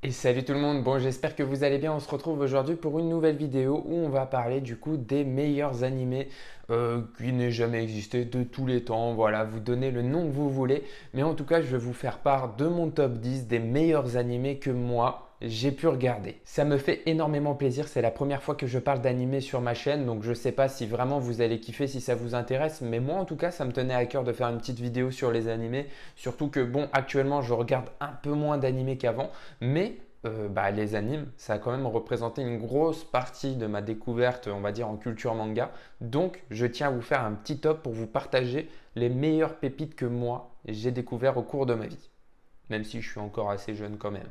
Et salut tout le monde, bon j'espère que vous allez bien, on se retrouve aujourd'hui pour une nouvelle vidéo où on va parler du coup des meilleurs animés qui n'aient jamais existé de tous les temps, voilà, vous donnez le nom que vous voulez, mais en tout cas je vais vous faire part de mon top 10 des meilleurs animés que moi j'ai pu regarder. Ça me fait énormément plaisir, c'est la première fois que je parle d'animé sur ma chaîne, donc je sais pas si vraiment vous allez kiffer, si ça vous intéresse, mais moi en tout cas ça me tenait à cœur de faire une petite vidéo sur les animés, surtout que bon actuellement je regarde un peu moins d'animés qu'avant, mais les animes, ça a quand même représenté une grosse partie de ma découverte, on va dire, en culture manga. Donc, je tiens à vous faire un petit top pour vous partager les meilleures pépites que moi, j'ai découvert au cours de ma vie. Même si je suis encore assez jeune quand même.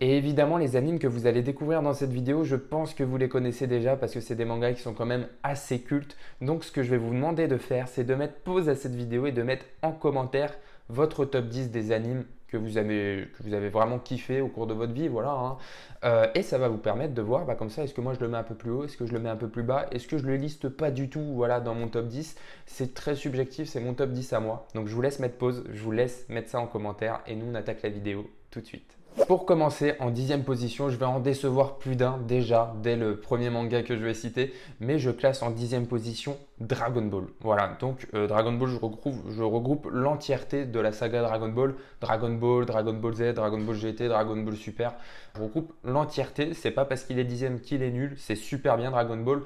Et évidemment, les animes que vous allez découvrir dans cette vidéo, je pense que vous les connaissez déjà parce que c'est des mangas qui sont quand même assez cultes. Donc, ce que je vais vous demander de faire, c'est de mettre pause à cette vidéo et de mettre en commentaire votre top 10 des animes que vous avez vraiment kiffé au cours de votre vie. Voilà, hein. Et ça va vous permettre de voir comme ça, est-ce que moi je le mets un peu plus haut, est-ce que je le mets un peu plus bas, est-ce que je le liste pas du tout voilà, dans mon top 10. C'est très subjectif, c'est mon top 10 à moi. Donc, je vous laisse mettre pause, je vous laisse mettre ça en commentaire et nous, on attaque la vidéo tout de suite. Pour commencer, en 10e position, je vais en décevoir plus d'un déjà dès le premier manga que je vais citer, mais je classe en 10e position Dragon Ball. Voilà, donc Dragon Ball, je regroupe l'entièreté de la saga Dragon Ball, Dragon Ball, Dragon Ball Z, Dragon Ball GT, Dragon Ball Super. Je regroupe l'entièreté, c'est pas parce qu'il est 10e qu'il est nul, c'est super bien Dragon Ball.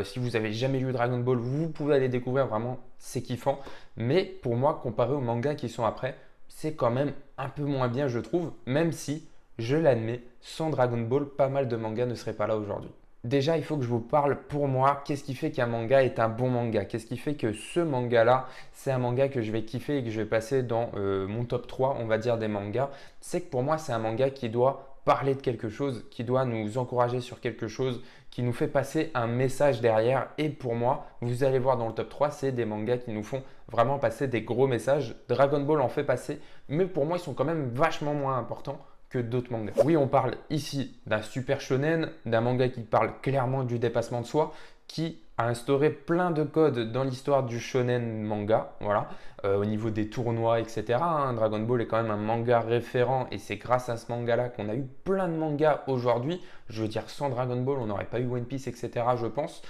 Si vous avez jamais lu Dragon Ball, vous pouvez aller découvrir, vraiment, c'est kiffant. Mais pour moi, comparé aux mangas qui sont après, c'est quand même un peu moins bien, je trouve, même si, je l'admets, sans Dragon Ball, pas mal de mangas ne seraient pas là aujourd'hui. Déjà, il faut que je vous parle pour moi, qu'est-ce qui fait qu'un manga est un bon manga? Qu'est-ce qui fait que ce manga-là, c'est un manga que je vais kiffer et que je vais passer dans mon top 3, on va dire, des mangas? C'est que pour moi, c'est un manga qui doit parler de quelque chose, qui doit nous encourager sur quelque chose, qui nous fait passer un message derrière. Et pour moi, vous allez voir dans le top 3, c'est des mangas qui nous font vraiment passer des gros messages. Dragon Ball en fait passer, mais pour moi, ils sont quand même vachement moins importants que d'autres mangas. Oui, on parle ici d'un super shonen, d'un manga qui parle clairement du dépassement de soi, qui a instauré plein de codes dans l'histoire du shonen manga, voilà, au niveau des tournois, etc. hein. Dragon Ball est quand même un manga référent et c'est grâce à ce manga-là qu'on a eu plein de mangas aujourd'hui. Je veux dire, sans Dragon Ball, on n'aurait pas eu One Piece, etc. je pense.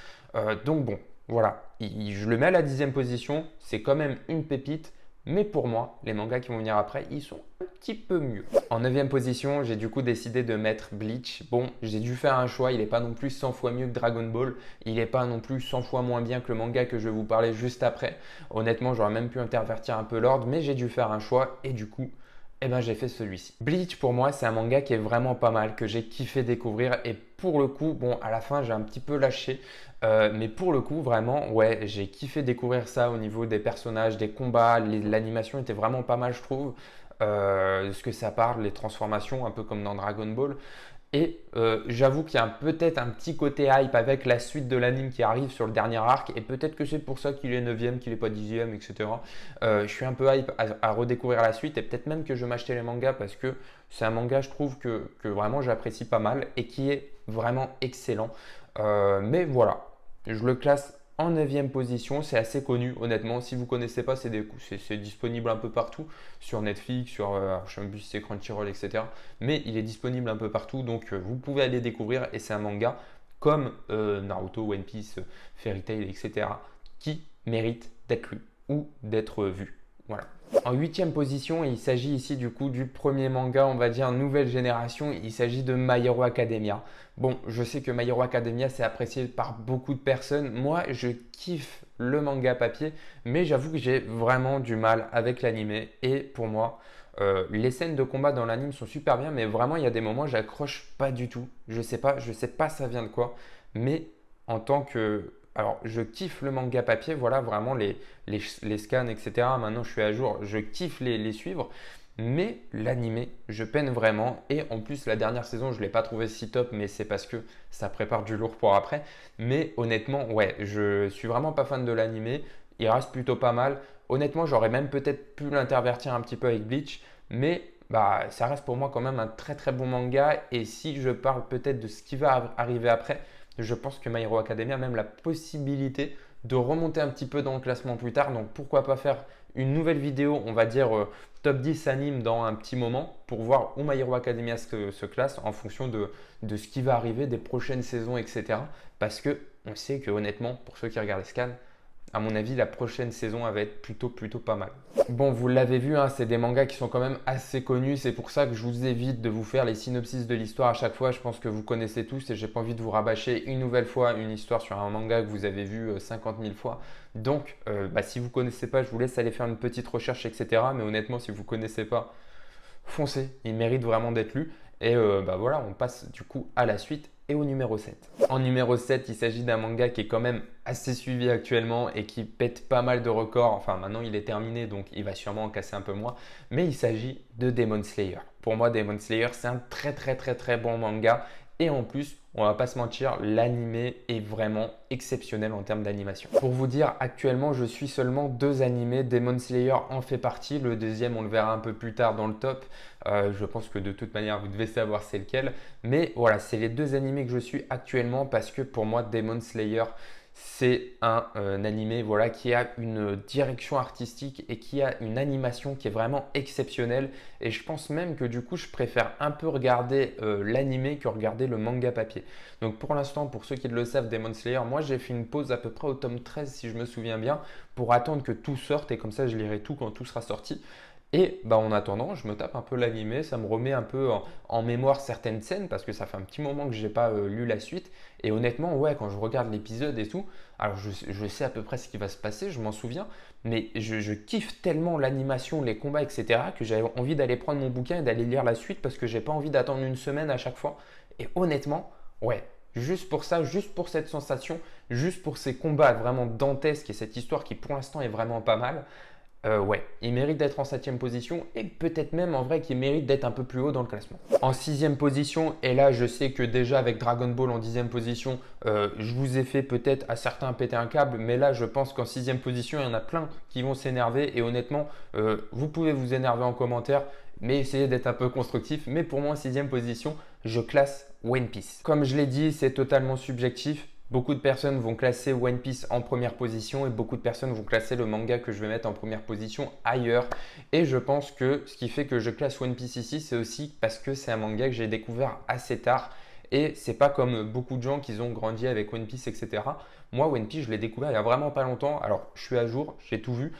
Donc bon, voilà, je le mets à la 10e position, c'est quand même une pépite. Mais pour moi, les mangas qui vont venir après, ils sont un petit peu mieux. En 9e position, j'ai du coup décidé de mettre Bleach. Bon, j'ai dû faire un choix, il n'est pas non plus 100 fois mieux que Dragon Ball. Il n'est pas non plus 100 fois moins bien que le manga que je vais vous parler juste après. Honnêtement, j'aurais même pu intervertir un peu l'ordre, mais j'ai dû faire un choix et du coup, j'ai fait celui-ci. Bleach, pour moi, c'est un manga qui est vraiment pas mal, que j'ai kiffé découvrir. Et pour le coup, bon, à la fin, j'ai un petit peu lâché. Mais pour le coup, vraiment, ouais, j'ai kiffé découvrir ça au niveau des personnages, des combats. L'animation était vraiment pas mal, je trouve. Ce que ça parle, les transformations, un peu comme dans Dragon Ball. Et j'avoue qu'il y a peut-être un petit côté hype avec la suite de l'anime qui arrive sur le dernier arc. Et peut-être que c'est pour ça qu'il est 9e, qu'il n'est pas 10e, etc. Je suis un peu hype à redécouvrir la suite et peut-être même que je vais m'acheter les mangas parce que c'est un manga, je trouve, que vraiment j'apprécie pas mal et qui est vraiment excellent. Mais voilà, je le classe en 9e position, c'est assez connu honnêtement. Si vous ne connaissez pas, c'est disponible un peu partout, sur Netflix, je ne sais même plus si c'est Crunchyroll, etc. Mais il est disponible un peu partout, donc vous pouvez aller découvrir. Et c'est un manga comme Naruto, One Piece, Fairy Tail, etc. qui mérite d'être lu ou d'être vu. Voilà. En 8e position, il s'agit ici du coup du premier manga, on va dire nouvelle génération, il s'agit de My Hero Academia. Bon, je sais que My Hero Academia c'est apprécié par beaucoup de personnes, moi je kiffe le manga papier, mais j'avoue que j'ai vraiment du mal avec l'animé et pour moi, les scènes de combat dans l'anime sont super bien, mais vraiment il y a des moments où j'accroche pas du tout. Je sais pas ça vient de quoi, mais en tant que alors, je kiffe le manga papier, voilà, vraiment les scans, etc. Maintenant, je suis à jour, je kiffe les suivre. Mais l'animé, je peine vraiment. Et en plus, la dernière saison, je ne l'ai pas trouvé si top, mais c'est parce que ça prépare du lourd pour après. Mais honnêtement, ouais, je suis vraiment pas fan de l'animé. Il reste plutôt pas mal. Honnêtement, j'aurais même peut-être pu l'intervertir un petit peu avec Bleach. Mais ça reste pour moi quand même un très très bon manga. Et si je parle peut-être de ce qui va arriver après, je pense que My Hero Academia a même la possibilité de remonter un petit peu dans le classement plus tard. Donc pourquoi pas faire une nouvelle vidéo, on va dire top 10 anime dans un petit moment pour voir où My Hero Academia se classe en fonction de ce qui va arriver, des prochaines saisons, etc. Parce que on sait que honnêtement, pour ceux qui regardent les scans, à mon avis, la prochaine saison elle va être plutôt pas mal. Bon, vous l'avez vu, hein, c'est des mangas qui sont quand même assez connus. C'est pour ça que je vous évite de vous faire les synopsis de l'histoire à chaque fois. Je pense que vous connaissez tous et j'ai pas envie de vous rabâcher une nouvelle fois une histoire sur un manga que vous avez vu 50 000 fois. Donc, si vous connaissez pas, je vous laisse aller faire une petite recherche, etc. Mais honnêtement, si vous connaissez pas, foncez. Il mérite vraiment d'être lu. Et voilà, on passe du coup à la suite et au numéro 7. En numéro 7, il s'agit d'un manga qui est quand même assez suivi actuellement et qui pète pas mal de records. Enfin, maintenant il est terminé, donc il va sûrement en casser un peu moins. Mais il s'agit de Demon Slayer. Pour moi, Demon Slayer, c'est un très bon manga. Et en plus, on va pas se mentir, l'animé est vraiment exceptionnel en termes d'animation. Pour vous dire, actuellement, je suis seulement 2 animés. Demon Slayer en fait partie. Le deuxième, on le verra un peu plus tard dans le top. Je pense que de toute manière, vous devez savoir c'est lequel. Mais voilà, c'est les 2 animés que je suis actuellement parce que pour moi, Demon Slayer, c'est un animé voilà, qui a une direction artistique et qui a une animation qui est vraiment exceptionnelle. Et je pense même que du coup, je préfère un peu regarder l'animé que regarder le manga papier. Donc pour l'instant, pour ceux qui le savent, Demon Slayer, moi j'ai fait une pause à peu près au tome 13 si je me souviens bien, pour attendre que tout sorte et comme ça je lirai tout quand tout sera sorti. Et en attendant, je me tape un peu l'animé, ça me remet un peu en mémoire certaines scènes parce que ça fait un petit moment que je n'ai pas lu la suite. Et honnêtement, ouais, quand je regarde l'épisode et tout, alors je sais à peu près ce qui va se passer, je m'en souviens, mais je kiffe tellement l'animation, les combats, etc., que j'avais envie d'aller prendre mon bouquin et d'aller lire la suite parce que j'ai pas envie d'attendre une semaine à chaque fois. Et honnêtement, ouais, juste pour ça, juste pour cette sensation, juste pour ces combats vraiment dantesques et cette histoire qui pour l'instant est vraiment pas mal. Ouais, il mérite d'être en 7e position et peut-être même en vrai qu'il mérite d'être un peu plus haut dans le classement. En 6e position, et là je sais que déjà avec Dragon Ball en 10e position, je vous ai fait peut-être à certains péter un câble, mais là je pense qu'en 6e position, il y en a plein qui vont s'énerver et honnêtement, vous pouvez vous énerver en commentaire, mais essayez d'être un peu constructif. Mais pour moi en 6e position, je classe One Piece. Comme je l'ai dit, c'est totalement subjectif. Beaucoup de personnes vont classer One Piece en première position et beaucoup de personnes vont classer le manga que je vais mettre en première position ailleurs. Et je pense que ce qui fait que je classe One Piece ici, c'est aussi parce que c'est un manga que j'ai découvert assez tard. Et c'est pas comme beaucoup de gens qui ont grandi avec One Piece, etc. Moi, One Piece, je l'ai découvert il y a vraiment pas longtemps. Alors, je suis à jour, j'ai tout vu,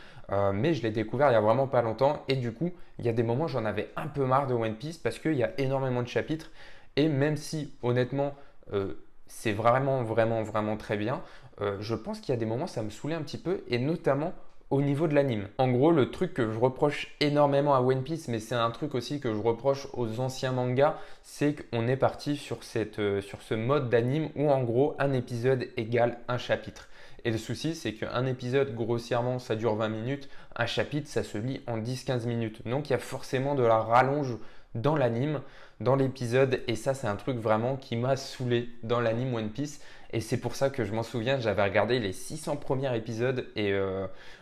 mais je l'ai découvert il y a vraiment pas longtemps. Et du coup, il y a des moments, j'en avais un peu marre de One Piece parce qu'il y a énormément de chapitres. Et même si, honnêtement, c'est vraiment très bien. Je pense qu'il y a des moments, ça me saoulait un petit peu, et notamment au niveau de l'anime. En gros, le truc que je reproche énormément à One Piece, mais c'est un truc aussi que je reproche aux anciens mangas, c'est qu'on est parti sur ce mode d'anime où en gros, un épisode égale un chapitre. Et le souci, c'est qu'un épisode, grossièrement, ça dure 20 minutes. Un chapitre, ça se lit en 10-15 minutes. Donc, il y a forcément de la rallonge dans l'anime, dans l'épisode. Et ça, c'est un truc vraiment qui m'a saoulé dans l'anime One Piece. Et c'est pour ça que je m'en souviens, j'avais regardé les 600 premiers épisodes et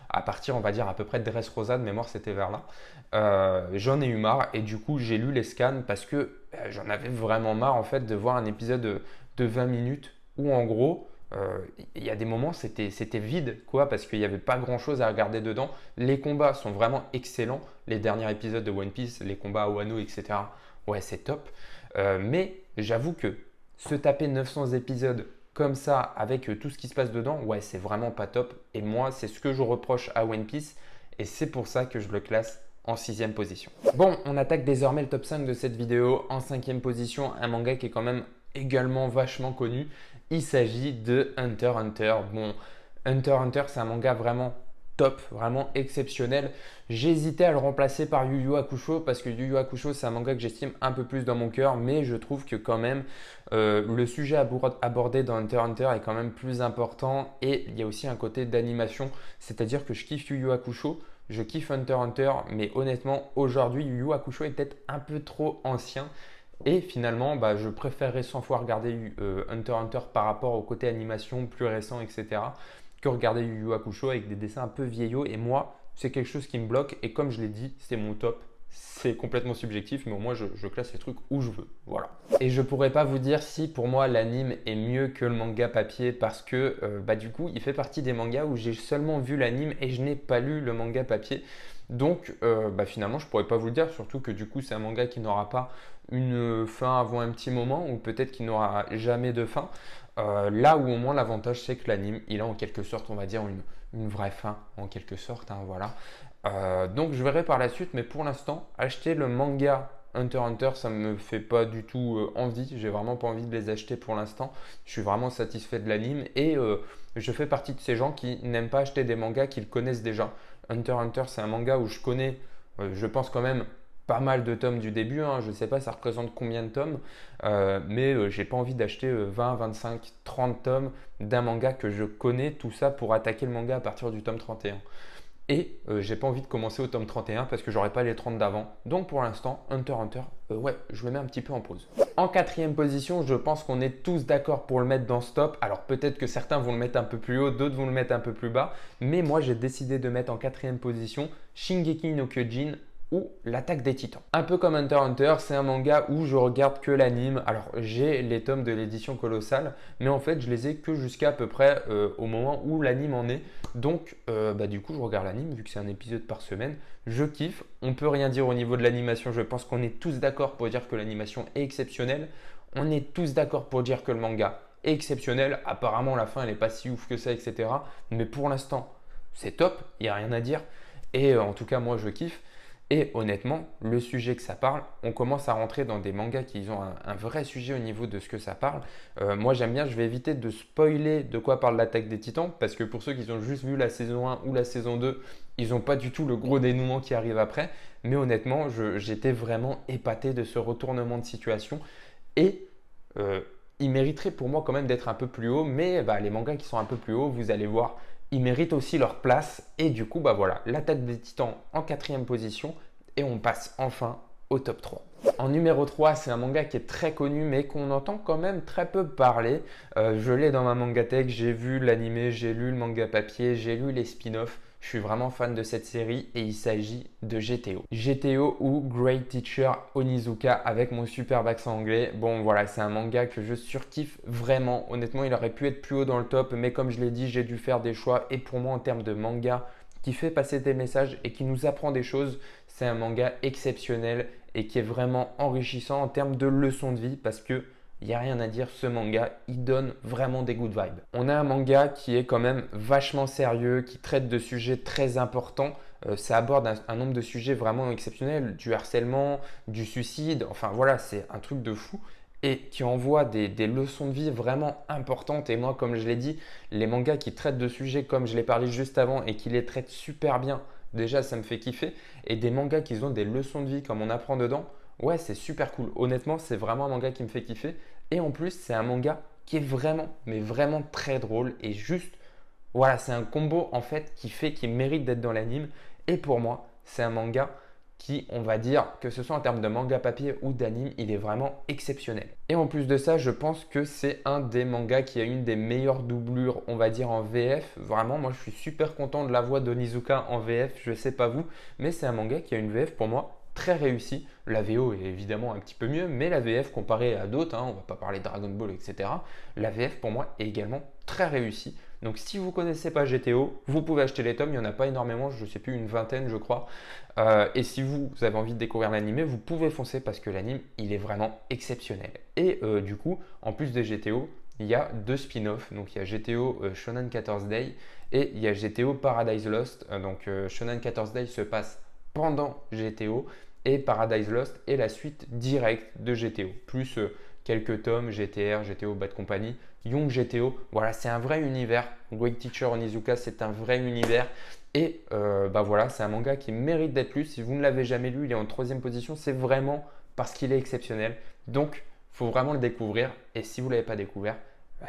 à partir, on va dire, à peu près de Dressrosa, de mémoire, c'était vers là. J'en ai eu marre et du coup, j'ai lu les scans parce que j'en avais vraiment marre en fait de voir un épisode de 20 minutes où en gros, il y a des moments, c'était vide, quoi, parce qu'il n'y avait pas grand-chose à regarder dedans. Les combats sont vraiment excellents. Les derniers épisodes de One Piece, les combats à Wano, etc., ouais, c'est top. Mais j'avoue que se taper 900 épisodes comme ça, avec tout ce qui se passe dedans, ouais, c'est vraiment pas top. Et moi, c'est ce que je reproche à One Piece. Et c'est pour ça que je le classe en 6e position. Bon, on attaque désormais le top 5 de cette vidéo. En 5e position, un manga qui est quand même également vachement connu. Il s'agit de Hunter x Hunter. Bon, Hunter x Hunter, c'est un manga vraiment top, vraiment exceptionnel. J'ai hésité à le remplacer par Yu Yu Hakusho parce que Yu Yu Hakusho, c'est un manga que j'estime un peu plus dans mon cœur, mais je trouve que quand même le sujet abordé dans Hunter x Hunter est quand même plus important et il y a aussi un côté d'animation, c'est-à-dire que je kiffe Yu Yu Hakusho, je kiffe Hunter x Hunter, mais honnêtement, aujourd'hui, Yu Yu Hakusho est peut-être un peu trop ancien. Et finalement, je préférerais 100 fois regarder Hunter x Hunter par rapport au côté animation plus récent, etc., que regarder Yu Yu Hakusho avec des dessins un peu vieillots. Et moi, c'est quelque chose qui me bloque. Et comme je l'ai dit, c'est mon top c'est complètement subjectif, mais au moins je classe les trucs où je veux. Voilà. Et je pourrais pas vous dire si pour moi l'anime est mieux que le manga papier parce que du coup il fait partie des mangas où j'ai seulement vu l'anime et je n'ai pas lu le manga papier. Donc finalement je pourrais pas vous le dire, surtout que du coup c'est un manga qui n'aura pas une fin avant un petit moment ou peut-être qu'il n'aura jamais de fin. Là où au moins l'avantage c'est que l'anime il a en quelque sorte on va dire une vraie fin en quelque sorte, hein, voilà. Donc je verrai par la suite, mais pour l'instant, acheter le manga Hunter x Hunter, ça me fait pas du tout envie. J'ai vraiment pas envie de les acheter pour l'instant. Je suis vraiment satisfait de l'anime et je fais partie de ces gens qui n'aiment pas acheter des mangas qu'ils connaissent déjà. Hunter x Hunter, c'est un manga où je connais, je pense quand même pas mal de tomes du début, hein. Je sais pas ça représente combien de tomes, mais j'ai pas envie d'acheter 20, 25, 30 tomes d'un manga que je connais, tout ça pour attaquer le manga à partir du tome 31. Et j'ai pas envie de commencer au tome 31 parce que j'aurai pas les 30 d'avant. Donc pour l'instant, Hunter x Hunter, ouais, je le mets un petit peu en pause. En quatrième position, je pense qu'on est tous d'accord pour le mettre dans ce top. Alors peut-être que certains vont le mettre un peu plus haut, d'autres vont le mettre un peu plus bas. Mais moi, j'ai décidé de mettre en quatrième position Shingeki no Kyojin ou l'attaque des titans. Un peu comme Hunter x Hunter, c'est un manga où je regarde que l'anime. Alors j'ai les tomes de l'édition colossale, mais en fait je les ai que jusqu'à peu près au moment où l'anime en est. Donc du coup je regarde l'anime vu que c'est un épisode par semaine. Je kiffe, on peut rien dire au niveau de l'animation, je pense qu'on est tous d'accord pour dire que l'animation est exceptionnelle. On est tous d'accord pour dire que le manga est exceptionnel. Apparemment la fin elle n'est pas si ouf que ça, etc. Mais pour l'instant c'est top, il n'y a rien à dire. Et en tout cas moi je kiffe. Et honnêtement, le sujet que ça parle, on commence à rentrer dans des mangas qui ont un vrai sujet au niveau de ce que ça parle. Moi j'aime bien, je vais éviter de spoiler de quoi parle l'attaque des titans, parce que pour ceux qui ont juste vu la saison 1 ou la saison 2, ils n'ont pas du tout le gros dénouement qui arrive après. Mais honnêtement, j'étais vraiment épaté de ce retournement de situation. Et il mériterait pour moi quand même d'être un peu plus haut, mais les mangas qui sont un peu plus hauts, vous allez voir, ils méritent aussi leur place. Et du coup, voilà, l'attaque des titans en quatrième position. Et on passe enfin au top 3. En numéro 3, c'est un manga qui est très connu, mais qu'on entend quand même très peu parler. Je l'ai dans ma mangatech, j'ai vu l'anime, j'ai lu le manga papier, j'ai lu les spin-offs. Je suis vraiment fan de cette série et il s'agit de GTO. GTO ou Great Teacher Onizuka avec mon superbe accent anglais. Bon voilà, c'est un manga que je surkiffe vraiment. Honnêtement, il aurait pu être plus haut dans le top, mais comme je l'ai dit, j'ai dû faire des choix. Et pour moi, en termes de manga qui fait passer des messages et qui nous apprend des choses, c'est un manga exceptionnel et qui est vraiment enrichissant en termes de leçons de vie parce que il n'y a rien à dire, ce manga, il donne vraiment des good vibes. On a un manga qui est quand même vachement sérieux, qui traite de sujets très importants. Ça aborde un nombre de sujets vraiment exceptionnels, du harcèlement, du suicide, enfin voilà, c'est un truc de fou et qui envoie des leçons de vie vraiment importantes. Et moi, comme je l'ai dit, les mangas qui traitent de sujets comme je l'ai parlé juste avant et qui les traitent super bien, déjà ça me fait kiffer. Et des mangas qui ont des leçons de vie comme on apprend dedans, ouais, c'est super cool. Honnêtement, c'est vraiment un manga qui me fait kiffer. Et en plus, c'est un manga qui est vraiment, mais vraiment très drôle. Et juste, voilà, c'est un combo en fait qui mérite d'être dans l'anime. Et pour moi, c'est un manga qui, on va dire, que ce soit en termes de manga papier ou d'anime, il est vraiment exceptionnel. Et en plus de ça, je pense que c'est un des mangas qui a une des meilleures doublures, on va dire, en VF. Vraiment, moi, je suis super content de la voix d'Onizuka en VF. Je sais pas vous, mais c'est un manga qui a une VF pour moi très réussi. La VO est évidemment un petit peu mieux, mais la VF comparée à d'autres, on ne va pas parler de Dragon Ball, etc. La VF pour moi est également très réussie. Donc si vous ne connaissez pas GTO, vous pouvez acheter les tomes, il n'y en a pas énormément, je ne sais plus, une vingtaine je crois. Et si vous avez envie de découvrir l'anime, vous pouvez foncer parce que l'anime, il est vraiment exceptionnel. Et du coup, en plus de GTO, il y a deux spin-offs. Donc il y a GTO Shonen 14 Day et il y a GTO Paradise Lost. Donc Shonen 14 Day se passe pendant GTO et Paradise Lost est la suite directe de GTO, plus quelques tomes GTR, GTO Bad Company, Young GTO. Voilà, c'est un vrai univers. Great Teacher Onizuka, c'est un vrai univers. Et voilà, c'est un manga qui mérite d'être lu. Si vous ne l'avez jamais lu, il est en troisième position. C'est vraiment parce qu'il est exceptionnel. Donc, il faut vraiment le découvrir. Et si vous ne l'avez pas découvert,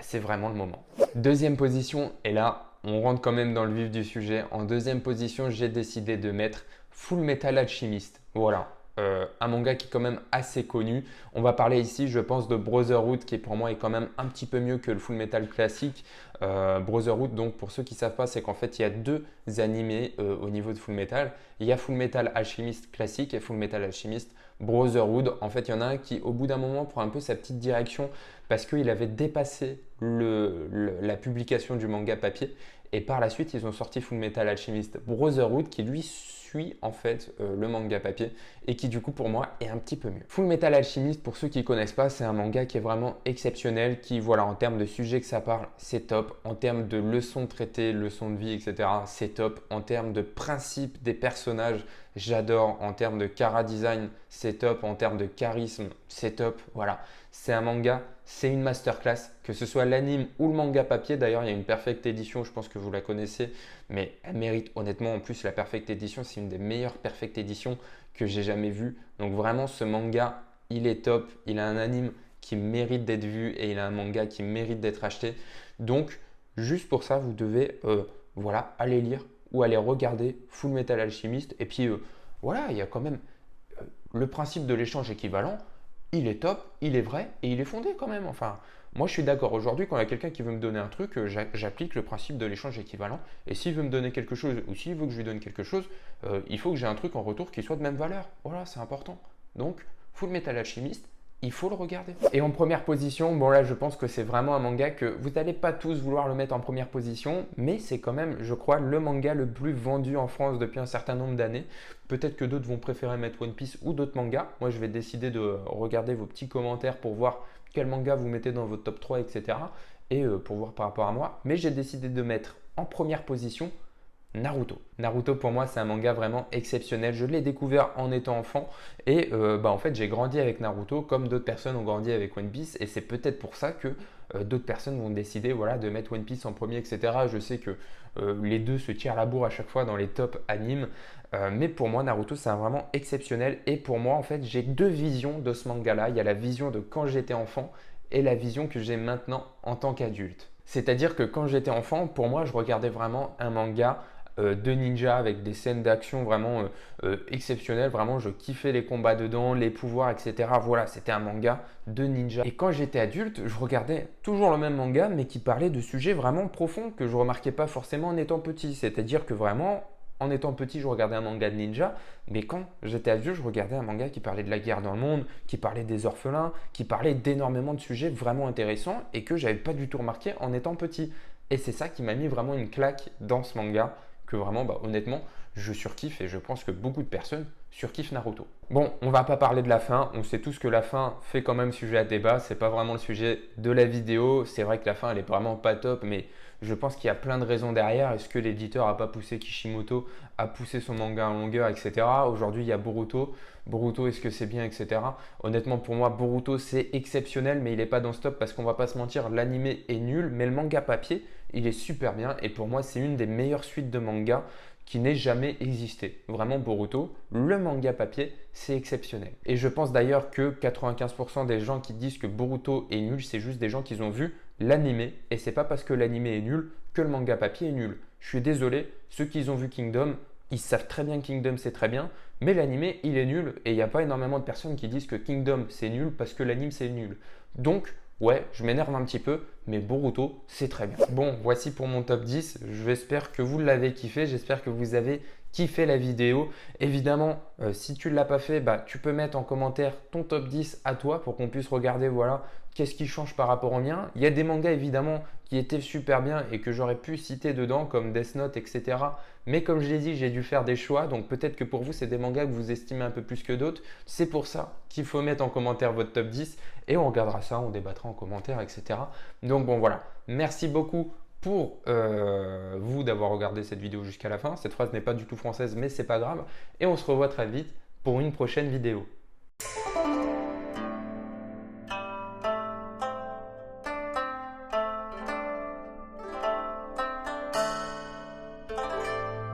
c'est vraiment le moment. Deuxième position, et là, on rentre quand même dans le vif du sujet. En deuxième position, j'ai décidé de mettre Full Metal Alchemist. Voilà, un manga qui est quand même assez connu. On va parler ici, je pense, de Brotherhood qui pour moi est quand même un petit peu mieux que le Full Metal classique. Brotherhood, donc pour ceux qui ne savent pas, c'est qu'en fait il y a deux animés au niveau de Full Metal. Il y a Full Metal Alchemist classique et Full Metal Alchemist Brotherhood. En fait, il y en a un qui, au bout d'un moment, prend un peu sa petite direction parce qu'il avait dépassé la publication du manga papier. Et par la suite, ils ont sorti Full Metal Alchemist Brotherhood qui lui suit en fait le manga papier et qui du coup pour moi est un petit peu mieux. Full Metal Alchemist, pour ceux qui ne connaissent pas, c'est un manga qui est vraiment exceptionnel, qui voilà, en termes de sujets que ça parle, c'est top. En termes de leçons traitées, leçons de vie, etc., c'est top. En termes de principes des personnages, j'adore. En termes de chara design, c'est top. En termes de charisme, c'est top. Voilà, c'est un manga, c'est une masterclass, que ce soit l'anime ou le manga papier. D'ailleurs, il y a une Perfect Edition, je pense que vous la connaissez, mais elle mérite honnêtement. En plus, la Perfect Edition, c'est une des meilleures Perfect Edition que j'ai jamais vues. Donc vraiment, ce manga, il est top. Il a un anime qui mérite d'être vu et il a un manga qui mérite d'être acheté. Donc, juste pour ça, vous devez voilà, aller lire ou aller regarder Full Metal Alchemist. Et puis, voilà, il y a quand même le principe de l'échange équivalent. Il est top, il est vrai et il est fondé quand même. Enfin, moi je suis d'accord. Aujourd'hui, quand il y a quelqu'un qui veut me donner un truc, j'applique le principe de l'échange équivalent. Et s'il veut me donner quelque chose ou s'il veut que je lui donne quelque chose, il faut que j'ai un truc en retour qui soit de même valeur. Voilà, c'est important. Donc, Full Metal Alchemist, il faut le regarder. Et en première position, bon là je pense que c'est vraiment un manga que vous n'allez pas tous vouloir le mettre en première position, mais c'est quand même, je crois, le manga le plus vendu en France depuis un certain nombre d'années. Peut-être que d'autres vont préférer mettre One Piece ou d'autres mangas. Moi je vais décider de regarder vos petits commentaires pour voir quel manga vous mettez dans votre top 3, etc. Et pour voir par rapport à moi. Mais j'ai décidé de mettre en première position Naruto. Naruto pour moi c'est un manga vraiment exceptionnel. Je l'ai découvert en étant enfant et en fait j'ai grandi avec Naruto comme d'autres personnes ont grandi avec One Piece et c'est peut-être pour ça que d'autres personnes vont décider voilà, de mettre One Piece en premier, etc. Je sais que les deux se tirent la bourre à chaque fois dans les top animes, mais pour moi Naruto c'est vraiment exceptionnel et pour moi en fait j'ai deux visions de ce manga là. Il y a la vision de quand j'étais enfant et la vision que j'ai maintenant en tant qu'adulte. C'est-à-dire que quand j'étais enfant, pour moi je regardais vraiment un manga de ninja avec des scènes d'action vraiment exceptionnelles. Vraiment, je kiffais les combats dedans, les pouvoirs, etc. Voilà, c'était un manga de ninja. Et quand j'étais adulte, je regardais toujours le même manga, mais qui parlait de sujets vraiment profonds que je remarquais pas forcément en étant petit. C'est-à-dire que vraiment, en étant petit, je regardais un manga de ninja, mais quand j'étais adulte, je regardais un manga qui parlait de la guerre dans le monde, qui parlait des orphelins, qui parlait d'énormément de sujets vraiment intéressants et que j'avais pas du tout remarqué en étant petit. Et c'est ça qui m'a mis vraiment une claque dans ce manga que vraiment, honnêtement, je surkiffe et je pense que beaucoup de personnes surkiffent Naruto. Bon, on va pas parler de la fin, on sait tous que la fin fait quand même sujet à débat, c'est pas vraiment le sujet de la vidéo, c'est vrai que la fin elle est vraiment pas top, mais je pense qu'il y a plein de raisons derrière. Est-ce que l'éditeur a pas poussé Kishimoto à pousser son manga en longueur, etc. Aujourd'hui il y a Boruto. Boruto, est-ce que c'est bien, etc. Honnêtement, pour moi, Boruto, c'est exceptionnel, mais il n'est pas dans ce top parce qu'on va pas se mentir, l'animé est nul, mais le manga papier, il est super bien. Et pour moi, c'est une des meilleures suites de manga qui n'ait jamais existé. Vraiment, Boruto, le manga papier, c'est exceptionnel. Et je pense d'ailleurs que 95% des gens qui disent que Boruto est nul, c'est juste des gens qui ont vu l'animé. Et c'est pas parce que l'animé est nul que le manga papier est nul. Je suis désolé, ceux qui ont vu Kingdom, ils savent très bien que Kingdom c'est très bien, mais l'animé il est nul et il n'y a pas énormément de personnes qui disent que Kingdom c'est nul parce que l'anime c'est nul. Donc ouais, je m'énerve un petit peu, mais Boruto c'est très bien. Bon, voici pour mon top 10, j'espère que vous l'avez kiffé, j'espère que vous avez kiffé la vidéo. Évidemment, si tu ne l'as pas fait, tu peux mettre en commentaire ton top 10 à toi pour qu'on puisse regarder voilà, qu'est-ce qui change par rapport au mien. Il y a des mangas évidemment qui étaient super bien et que j'aurais pu citer dedans comme Death Note, etc. Mais comme je l'ai dit, j'ai dû faire des choix. Donc peut-être que pour vous, c'est des mangas que vous estimez un peu plus que d'autres. C'est pour ça qu'il faut mettre en commentaire votre top 10 et on regardera ça, on débattra en commentaire, etc. Donc bon voilà, merci beaucoup pour vous d'avoir regardé cette vidéo jusqu'à la fin. Cette phrase n'est pas du tout française, mais c'est pas grave. Et on se revoit très vite pour une prochaine vidéo.